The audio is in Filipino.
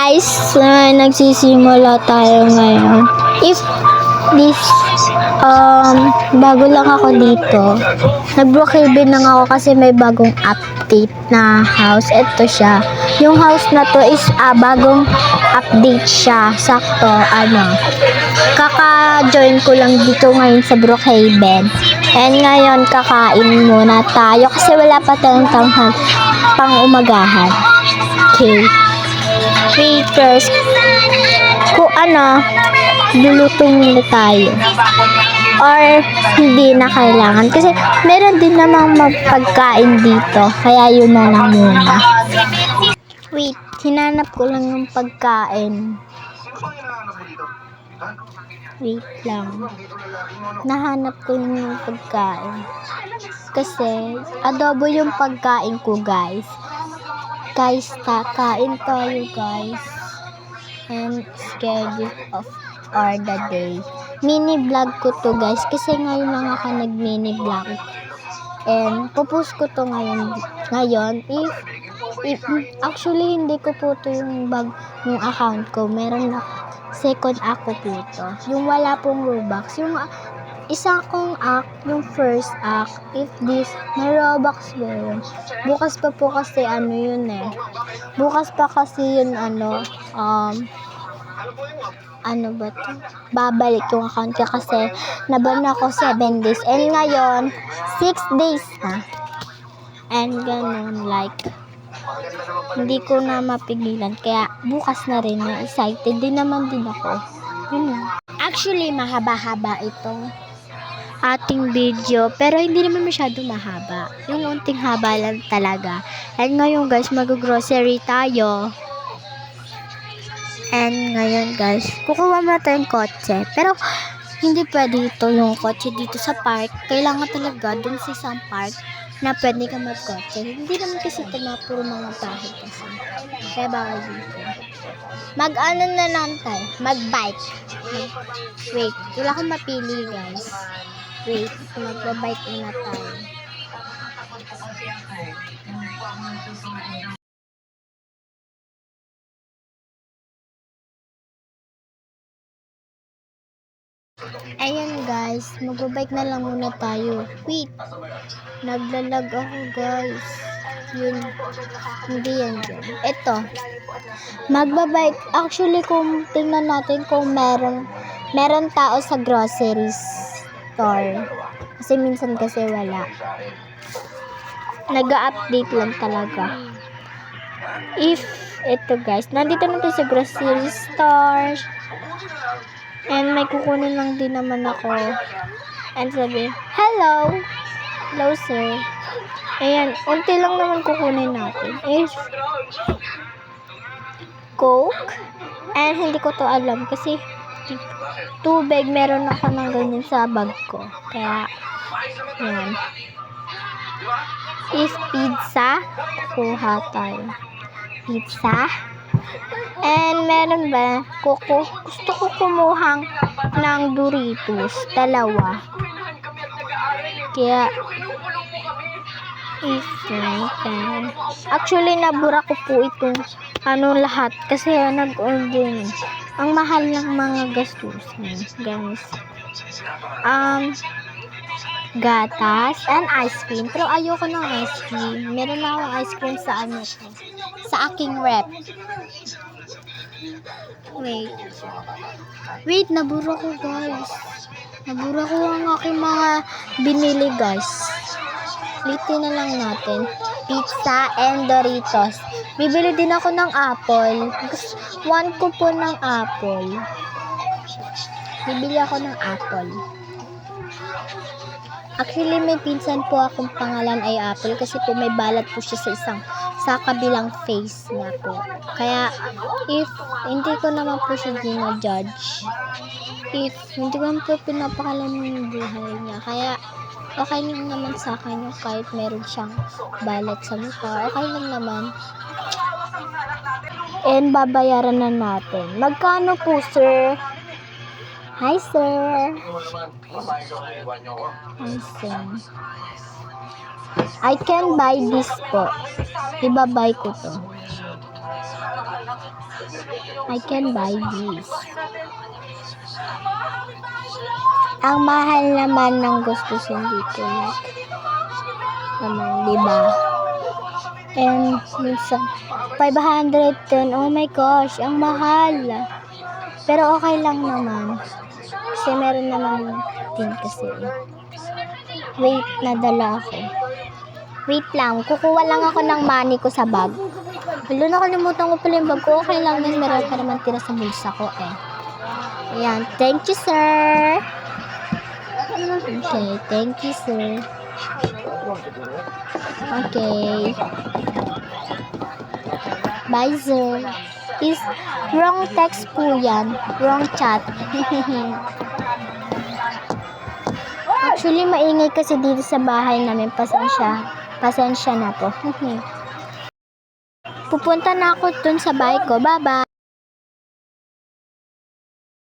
guys, nagsisimula tayo ngayon. If this, bago lang ako dito, nag-Brookhaven lang ako kasi may bagong update na house. Ito siya. Yung house na to is bagong update siya. Sakto, kaka-join ko lang dito ngayon sa Brookhaven. And ngayon, kakain muna tayo kasi wala pa tayong tanghal pang umagahan. Okay. Wait first. Kung luluto muna tayo. Or hindi na kailangan. Kasi meron din namang magpagkain dito. Kaya yun na lang muna. Wait, hinanap ko lang yung pagkain. Wait lang. Nahanap ko lang yung pagkain. Kasi adobo yung pagkain ko, guys. Guys, kakain tayo, guys. And schedule of the day. Mini vlog ko to, guys. Kasi ngayon lang ako nag-mini vlog. And pupost ko to ngayon. If actually, hindi ko po to yung yung account ko. Meron na second ako po to. Yung wala pong Robux. Yung isa kong act, yung first act, if this, may Robux ba yun? Bukas pa po kasi yun Bukas pa kasi yun ba to? Babalik yung account ko kasi naban ako 7 days. And ngayon, 6 days na. And ganun, like, hindi ko na mapigilan. Kaya bukas na rin, excited din naman din ako. Yun lang. Actually, mahaba-haba itong ating video, pero hindi naman masyado mahaba. Yung unting haba lang talaga. And ngayon, guys, mag-grocery tayo. And ngayon, guys, kukuha muna tayong kotse. Pero hindi pwede ito yung kotse dito sa park. Kailangan talaga dun sa isang park na pwede ka mag-kotse. Hindi naman kasi ito na puro mga bahay kasi. Kaya bawal dito. Na lang tayo. Mag-bike. Wait, wala akong mapili, guys. Wait, magbabike muna tayo. Ayan, guys, magbabike na lang muna tayo. Wait, naglalag ako, guys. Yun, hindi yan dyan. Ito, magbabike. Actually, kung tingnan natin kung meron tao sa grocery store. Kasi minsan kasi wala. Nag-update lang talaga. If, ito guys, nandito na tayo sa grocery store. And may kukunin lang din naman ako. And sabi, hello! Hello, sir. Ayan, unti lang naman kukunin natin. Is Coke. And hindi ko to alam kasi tubig, meron ako ng ganyan sa bag ko. Kaya, yan. Is pizza. Kuha tayo. Pizza. And meron ba? Gusto ko kumuhang ng Doritos. 2. Kaya, actually, nabura ko po itong lahat. Kasi nag-order. Ang mahal ng mga gastusin, guys. Gatas and ice cream. Pero ayoko ng ice cream. Meron na akong ice cream sa sa aking rep. Wait, nabura ko, guys. Nabura ko ang aking mga binili, guys. Litin na lang natin. Pizza and Doritos. Bibili din ako ng apple. 1 ko po ng apple. Bibili ako ng apple. Actually, may pinsan po akong pangalan ay Apple kasi po may balat po siya sa kabilang face niya po. Kaya, if hindi ko naman po siya gina-judge, if hindi ko naman po pinapakalan yung buhay niya, kaya okay lang naman sa akin yung kahit meron siyang balat sa mukha. Okay lang naman. And babayaran na natin. Magkano po, sir? Hi, sir. Hi, sir. I can buy this po. Ibabay ko to. I can buy this. Ang mahal naman ng gustusin dito. Naman, diba? And minsan, 510. Oh my gosh, ang mahal. Pero okay lang naman. Kasi meron naman din kasi. Wait, nadala ako. Wait lang, kukuha lang ako ng money ko sa bag. Wala, nakalimutan ko pala yung bag ko. Okay lang yun, meron pa naman tira sa bulsa ko eh. Ayan, thank you sir. Okay, thank you sir. Okay. Bye sir. Is wrong text po yan. Wrong chat. Actually, maingay kasi dito sa bahay namin. Pasensya na po. Pupunta na ako dun sa bahay ko. Bye-bye.